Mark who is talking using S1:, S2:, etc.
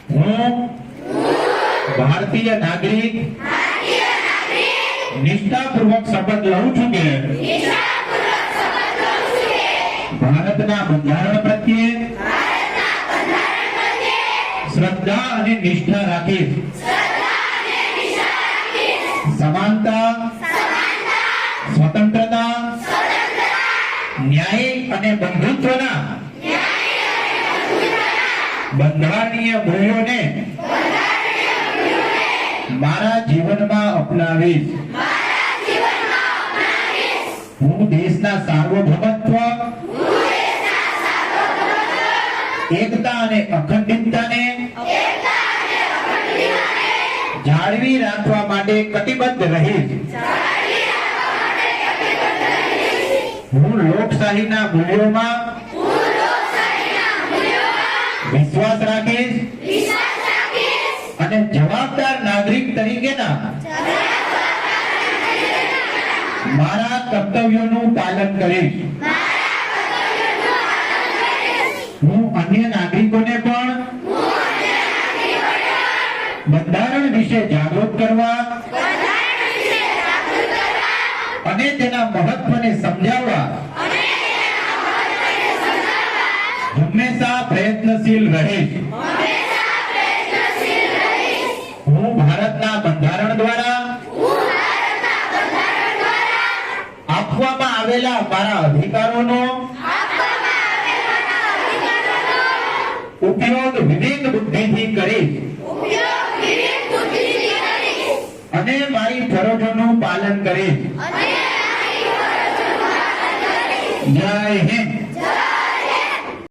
S1: હું ભારતીય નાગરિક નિષ્ઠાપૂર્વક શપથ લઉં છું કે ભારતના બંધારણ પ્રત્યે શ્રદ્ધા અને નિષ્ઠા રાખીશ, સમાનતા, સ્વતંત્રતા, ન્યાય અને બંધુત્વના બંધારણીય મૂલ્યોને મારા જીવનમાં અપનાવીશ। હું દેશના સાર્વભૌમત્વ, એકતા અને અખંડિતતાને જાળવી રાખવા માટે કટિબદ્ધ રહીશ। હું લોકશાહીના મૂલ્યોમાં વિશ્વાસ રાખીશ અને જવાબદાર નાગરિક તરીકેના મારા કર્તવ્યોનું પાલન કરીશ। હું અન્ય નાગરિકોને પણ બંધારણ વિશે જાગૃત કરવા અને તેના મહત્વને સમજાવવા હંમેશા પ્રયત્નશીલ રહીશ। હું ભારતના બંધારણ દ્વારા આપવામાં આવેલા મારા અધિકારોનો ઉપયોગ વિવેક બુદ્ધિથી કરીશ અને મારી ફરજોનું પાલન કરીશ। જય હિન્દ।